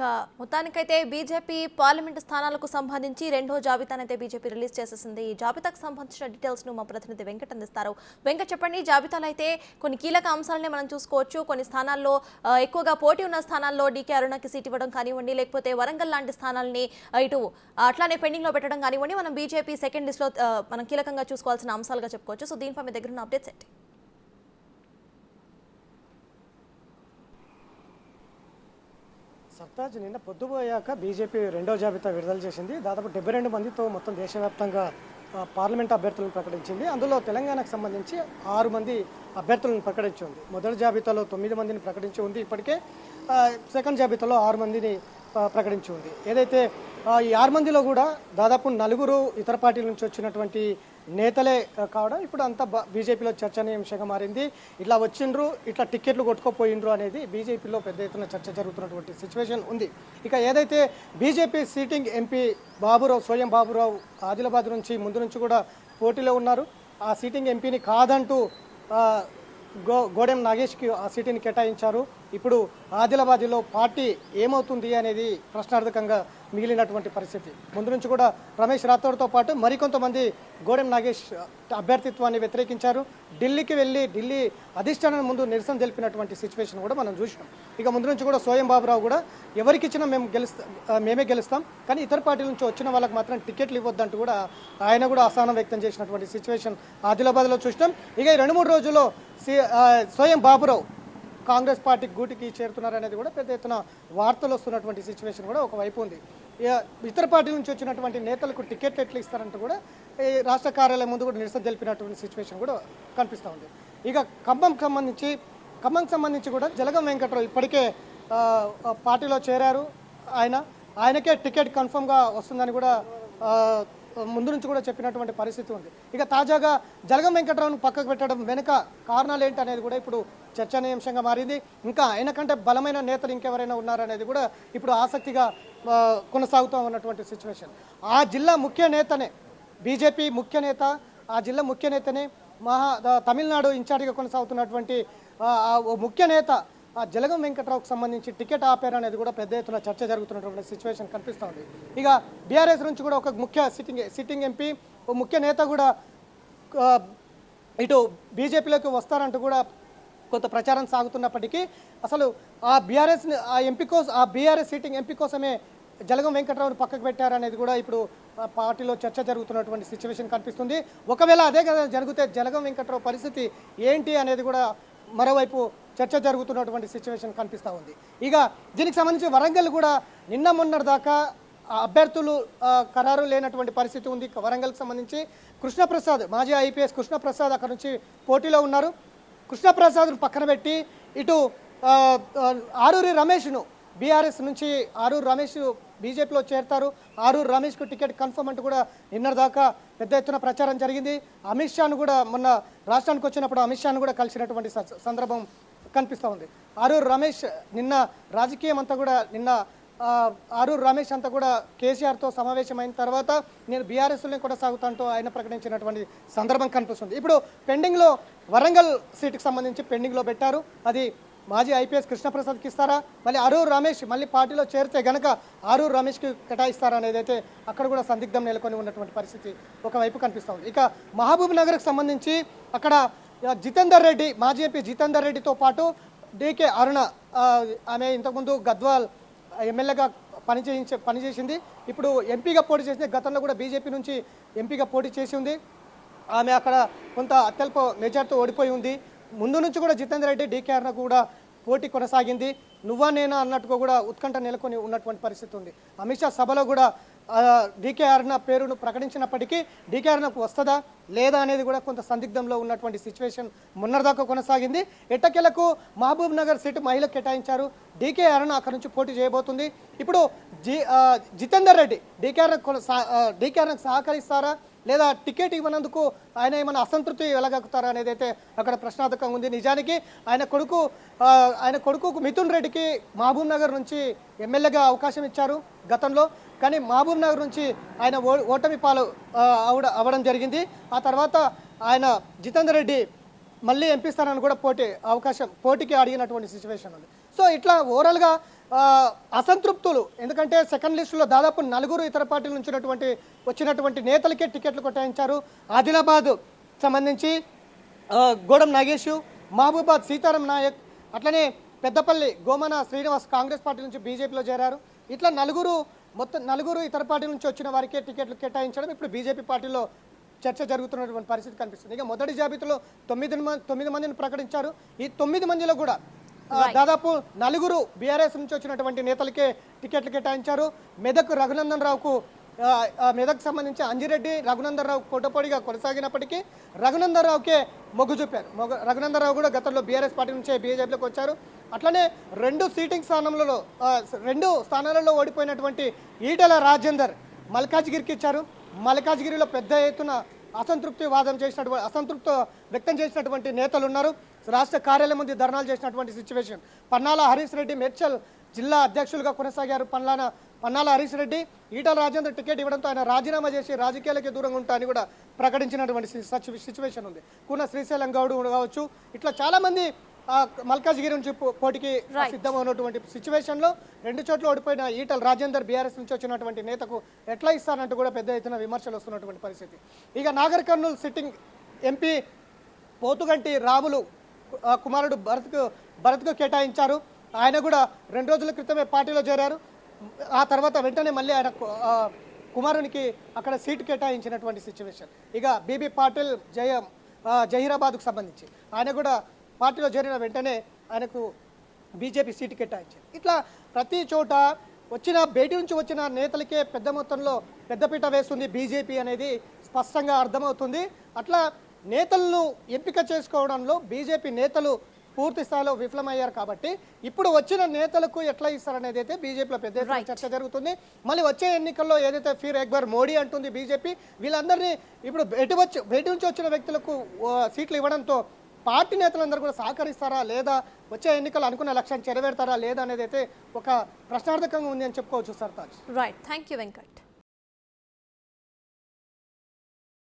ఇక మొత్తానికైతే BJP parliament స్థానాలకు సంబంధించి రెండో జాబితానైతే బీజేపీ రిలీజ్ చేసేసింది. ఈ జాబితాకు సంబంధించిన డీటెయిల్స్ ను మా ప్రతినిధి వెంకట్ అందిస్తారు. వెంకట్ చెప్పండి, జాబితాలో అయితే కొన్ని కీలక అంశాలనే మనం చూసుకోవచ్చు. కొన్ని స్థానాల్లో ఎక్కువగా పోటీ ఉన్న స్థానాల్లో డీకే అరుణకి సీట్ ఇవ్వడం కానివ్వండి, లేకపోతే వరంగల్ లాంటి స్థానాలని ఇటు అట్లానే పెండింగ్ లో పెట్టడం కానివ్వండి, మనం బీజేపీ సెకండ్ లిస్ట్ లో మనం కీలకంగా చూసుకోవాల్సిన అంశాలుగా చెప్పుకోవచ్చు. సో దీనిపై మీ దగ్గర ఉన్న అప్డేట్స్ ఏంటి? సర్తాజ్ నిన్న పొద్దుపోయాక బీజేపీ రెండో జాబితా విడుదల చేసింది. దాదాపు 72 మందితో మొత్తం దేశవ్యాప్తంగా పార్లమెంట్ అభ్యర్థులను ప్రకటించింది. అందులో తెలంగాణకు సంబంధించి 6 మంది అభ్యర్థులను ప్రకటించింది. మొదటి జాబితాలో 9 మందిని ప్రకటించి ఉంది. ఇప్పటికే సెకండ్ జాబితాలో 6 మందిని ప్రకటించి ఉంది. ఏదైతే ఈ 6 మందిలో కూడా దాదాపు 4 ఇతర పార్టీల నుంచి వచ్చినటువంటి నేతలే కావడం ఇప్పుడు అంతా బీజేపీలో చర్చనీయాంశంగా మారింది. ఇట్లా వచ్చిండ్రు, ఇట్లా టికెట్లు కొట్టుకోపోయిండ్రు అనేది బీజేపీలో పెద్ద ఎత్తున చర్చ జరుగుతున్నటువంటి సిచ్యువేషన్ ఉంది. ఇక ఏదైతే BJP sitting MP Baburao, Soyam Baburao Adilabad నుంచి ముందు నుంచి కూడా పోటీలో ఉన్నారు. ఆ సిట్టింగ్ ఎంపీని కాదంటూ గోడెం నాగేష్కి ఆ సీటుని కేటాయించారు. ఇప్పుడు ఆదిలాబాద్లో పార్టీ ఏమవుతుంది అనేది ప్రశ్నార్థకంగా మిగిలినటువంటి పరిస్థితి. ముందు నుంచి కూడా రమేష్ రాథోడ్తో పాటు మరికొంతమంది గోడెం నాగేష్ అభ్యర్థిత్వాన్ని వ్యతిరేకించారు. ఢిల్లీకి వెళ్ళి ఢిల్లీ అధిష్టానం ముందు నిరసన తెలిపినటువంటి సిచ్యువేషన్ కూడా మనం చూసినాం. ఇక ముందు నుంచి కూడా సోయం బాబురావు కూడా ఎవరికి ఇచ్చినా మేమే గెలుస్తాం, కానీ ఇతర పార్టీల నుంచి వచ్చిన వాళ్ళకి మాత్రం టికెట్లు ఇవ్వద్దంటూ కూడా ఆయన కూడా అసహనం వ్యక్తం చేసినటువంటి సిచ్యువేషన్ ఆదిలాబాద్లో చూసినాం. ఇక ఈ 2-3 రోజుల్లో సోయం బాబురావు కాంగ్రెస్ పార్టీ గూటికి చేరుతున్నారనేది కూడా పెద్ద ఎత్తున వార్తలు వస్తున్నటువంటి సిచ్యువేషన్ కూడా ఒకవైపు ఉంది. ఇతర పార్టీ నుంచి వచ్చినటువంటి నేతలకు టికెట్లు ఎట్లా ఇస్తారంటూ కూడా ఈ రాష్ట్ర కార్యాలయం ముందు కూడా నిరసన తెలిపినటువంటి సిచ్యువేషన్ కూడా కనిపిస్తూ ఉంది. ఇక ఖమ్మంకి సంబంధించి కూడా జలగం వెంకట్రావు ఇప్పటికే పార్టీలో చేరారు. ఆయనకే టికెట్ కన్ఫర్మ్గా వస్తుందని కూడా ముందు నుంచి కూడా చెప్పినటువంటి పరిస్థితి ఉంది. ఇక తాజాగా జలగం వెంకట్రావును పక్కకు పెట్టడం వెనుక కారణాలు ఏంటి అనేది కూడా ఇప్పుడు చర్చనీయాంశంగా మారింది. ఇంకా ఆయన కంటే బలమైన నేతలు ఇంకెవరైనా ఉన్నారనేది కూడా ఇప్పుడు ఆసక్తిగా కొనసాగుతూ ఉన్నటువంటి సిచ్యువేషన్. ఆ జిల్లా ముఖ్య నేతనే, బీజేపీ ముఖ్య నేత, ఆ జిల్లా ముఖ్య నేతనే తమిళనాడు ఇన్ఛార్జిగా కొనసాగుతున్నటువంటి ముఖ్య నేత జలగం వెంకట్రావుకు సంబంధించి టికెట్ ఆపారనేది కూడా పెద్ద ఎత్తున చర్చ జరుగుతున్నటువంటి సిచ్యువేషన్ కనిపిస్తూ ఉంది. ఇక బీఆర్ఎస్ నుంచి కూడా ఒక ముఖ్య సిట్టింగ్ ఎంపీ, ముఖ్య నేత కూడా ఇటు బీజేపీలోకి వస్తారంటూ కూడా కొంత ప్రచారం సాగుతున్నప్పటికీ అసలు ఆ బీఆర్ఎస్ సిట్టింగ్ ఎంపీ కోసమే జలగం వెంకట్రావును పక్కకు పెట్టారనేది కూడా ఇప్పుడు పార్టీలో చర్చ జరుగుతున్నటువంటి సిచ్యువేషన్ కనిపిస్తుంది. ఒకవేళ అదే కదా జరిగితే జలగం వెంకట్రావు పరిస్థితి ఏంటి అనేది కూడా మరోవైపు చర్చ జరుగుతున్నటువంటి సిచ్యువేషన్ కనిపిస్తూ ఉంది. ఇక దీనికి సంబంధించి వరంగల్ కూడా నిన్న మొన్నటి దాకా అభ్యర్థులు ఖరారు లేనటువంటి పరిస్థితి ఉంది. వరంగల్కి సంబంధించి కృష్ణప్రసాద్, మాజీ ఐపీఎస్ కృష్ణప్రసాద్ అక్కడ నుంచి పోటీలో ఉన్నారు. కృష్ణప్రసాద్ను పక్కన పెట్టి ఇటు ఆరూరి రమేష్ను బీఆర్ఎస్ నుంచి ఆరూరు రమేష్ బీజేపీలో చేరతారు. ఆరూరు రమేష్కు టికెట్ కన్ఫర్మ్ అంటూ కూడా నిన్నటిదాకా పెద్ద ఎత్తున ప్రచారం జరిగింది. అమిత్ షాను కూడా మొన్న రాష్ట్రానికి వచ్చినప్పుడు అమిత్ షాను కూడా కలిసినటువంటి సందర్భం కనిపిస్తూ ఉంది. ఆరూరు రమేష్ నిన్న రాజకీయం అంతా కూడా ఆరూరు రమేష్ అంతా కూడా కేసీఆర్తో సమావేశమైన తర్వాత నేను బీఆర్ఎస్లోనే కొనసాగుతాంటూ ఆయన ప్రకటించినటువంటి సందర్భం కనిపిస్తుంది. ఇప్పుడు పెండింగ్లో వరంగల్ సీటుకు సంబంధించి పెండింగ్లో పెట్టారు. అది మాజీ ఐపీఎస్ కృష్ణప్రసాద్కి ఇస్తారా, మళ్ళీ ఆరూరు రమేష్ మళ్ళీ పార్టీలో చేరితే గనక ఆరూరు రమేష్కి కేటాయిస్తారా అనేది అయితే అక్కడ కూడా సందిగ్ధం నెలకొని ఉన్నటువంటి పరిస్థితి ఒకవైపు కనిపిస్తూ ఉంది. ఇక మహబూబ్ నగర్కి సంబంధించి అక్కడ జితేందర్ రెడ్డి, మాజీ ఎంపీ జితేందర్ రెడ్డితో పాటు డీకే అరుణ, ఆమె ఇంతకుముందు గద్వాల్ ఎమ్మెల్యేగా పనిచేసింది. ఇప్పుడు ఎంపీగా పోటీ చేసింది. గతంలో కూడా బీజేపీ నుంచి ఎంపీగా పోటీ చేసి ఉంది. ఆమె అక్కడ కొంత అత్యల్ప మెజార్టీతో ఓడిపోయి ఉంది. ముందు నుంచి కూడా జితేందర్ రెడ్డి, డీకే అరుణ కూడా పోటీ కొనసాగింది. నువ్వా నేనా అన్నట్టుగా కూడా ఉత్కంఠ నెలకొని ఉన్నటువంటి పరిస్థితి ఉంది. అమిత్ షా సభలో కూడా డీకే అరుణ పేరును ప్రకటించినప్పటికీ డీకే అరుణకు వస్తుందా లేదా అనేది కూడా కొంత సందిగ్ధంలో ఉన్నటువంటి సిచ్యువేషన్ మొన్నటిదాకా కొనసాగింది. ఎట్టకేలకు మహబూబ్ నగర్ సీటు మహిళకు కేటాయించారు. డీకే అరుణ అక్కడ నుంచి పోటీ చేయబోతుంది. ఇప్పుడు జితేందర్ రెడ్డి డీకే అరుణకు సహకరిస్తారా లేదా టికెట్ ఇవ్వనందుకు ఆయన ఏమైనా అసంతృప్తి వెలగక్కుతారా అనేది అయితే అక్కడ ప్రశ్నార్థకంగా ఉంది. నిజానికి ఆయన కొడుకు మిథున్ రెడ్డికి మహబూబ్ నగర్ నుంచి ఎమ్మెల్యేగా అవకాశం ఇచ్చారు గతంలో, కానీ మహబూబ్ నగర్ నుంచి ఆయన ఓటమి పాలు అవ్వడం జరిగింది. ఆ తర్వాత ఆయన జితేందర్ రెడ్డి మళ్ళీ ఎంపీ స్థానాన్ని కూడా పోటీకి అడిగినటువంటి సిచ్యువేషన్ ఉంది. సో ఇట్లా ఓవరాల్గా అసంతృప్తులు, ఎందుకంటే సెకండ్ లిస్టులో దాదాపు 4 ఇతర పార్టీల నుంచి వచ్చినటువంటి నేతలకే టికెట్లు కేటాయించారు. ఆదిలాబాద్ సంబంధించి గోడం నాగేష్, మహబూబాద్ సీతారాం నాయక్, అట్లనే పెద్దపల్లి గోమన శ్రీనివాస్ కాంగ్రెస్ పార్టీ నుంచి బీజేపీలో చేరారు. ఇట్లా మొత్తం 4 ఇతర పార్టీల నుంచి వచ్చిన వారికే టికెట్లు కేటాయించడం ఇప్పుడు బీజేపీ పార్టీలో చర్చ జరుగుతున్నటువంటి పరిస్థితి కనిపిస్తుంది. ఇక మొదటి జాబితాలో 9 మందిని ప్రకటించారు. ఈ 9 మందిలో కూడా దాదాపు 4 బీఆర్ఎస్ నుంచి వచ్చినటువంటి నేతలకే టికెట్లు కేటాయించారు. మెదక్ రఘునందన్ రావుకు మెదక్ సంబంధించి అంజిరెడ్డి రఘునందన్ రావు పోటాపోటీగా కొనసాగినప్పటికీ రఘునందన్ రావుకే మొగ్గు చూపారు. రఘునందన్ రావు కూడా గతంలో బీఆర్ఎస్ పార్టీ నుంచే బీజేపీలోకి వచ్చారు. అట్లనే 2 స్థానాలలో ఓడిపోయినటువంటి ఈటెల రాజేందర్ మల్కాజ్గిరికి ఇచ్చారు. మల్కాజ్గిరిలో పెద్ద ఎత్తున అసంతృప్తి వ్యక్తం చేసినటువంటి నేతలు ఉన్నారు. రాష్ట్ర కార్యాలయం ముందు ధర్నాలు చేసినటువంటి సిచ్యువేషన్. పన్నాల హరీష్ రెడ్డి మేడ్చల్ జిల్లా అధ్యక్షులుగా కొనసాగారు. పన్నాల హరీష్ రెడ్డి ఈటల రాజేందర్ టికెట్ ఇవ్వడంతో ఆయన రాజీనామా చేసి రాజకీయాలకి దూరంగా ఉంటారని కూడా ప్రకటించినటువంటి సిచ్యువేషన్ ఉంది. కూన శ్రీశైలం గౌడ్ కావచ్చు, ఇట్లా చాలామంది మల్కాజ్గిరి నుంచి పోటీకి సిద్ధమైనటువంటి సిచ్యువేషన్లో 2 చోట్ల ఓడిపోయిన ఈటల రాజేందర్ బీఆర్ఎస్ నుంచి వచ్చినటువంటి నేతకు ఎట్లా ఇస్తారంటూ కూడా పెద్ద ఎత్తున విమర్శలు వస్తున్నటువంటి పరిస్థితి. ఇక నాగర్ కర్నూలు సిట్టింగ్ ఎంపీ పోతుగంటి రాములు కుమారుడు భరత్కు కేటాయించారు. ఆయన కూడా 2 రోజుల క్రితమే పార్టీలో చేరారు. ఆ తర్వాత వెంటనే మళ్ళీ ఆయన కుమారునికి అక్కడ సీటు కేటాయించినటువంటి సిచ్యువేషన్. ఇక బీబీ పాటిల్ జహీరాబాద్కు సంబంధించి ఆయన కూడా పార్టీలో చేరిన వెంటనే ఆయనకు బీజేపీ సీటు కేటాయించింది. ఇట్లా ప్రతి చోట బయటి నుంచి వచ్చిన నేతలకే పెద్ద మొత్తంలో పెద్దపీట వేస్తుంది బీజేపీ అనేది స్పష్టంగా అర్థమవుతుంది. అట్లా నేతలను ఎంపిక చేసుకోవడంలో బీజేపీ నేతలు పూర్తి స్థాయిలో విఫలమయ్యారు. కాబట్టి ఇప్పుడు వచ్చిన నేతలకు ఎట్లా ఇస్తారనేది అయితే బీజేపీలో పెద్ద ఎత్తున చర్చ జరుగుతుంది. మళ్ళీ వచ్చే ఎన్నికల్లో ఏదైతే ఫిర్ ఎక్బర్ మోడీ అంటుంది బీజేపీ, వీళ్ళందరినీ ఇప్పుడు బయట నుంచి వచ్చిన వ్యక్తులకు సీట్లు ఇవ్వడంతో పార్టీ నేతలందరూ కూడా సహకరిస్తారా లేదా, వచ్చే ఎన్నికలు అనుకున్న లక్ష్యాన్ని చెరవేరుతారా లేదా అనేది అయితే ఒక ప్రశ్నార్థకంగా ఉంది అని చెప్పుకోవచ్చు. Sartaj. Right, thank you Venkat.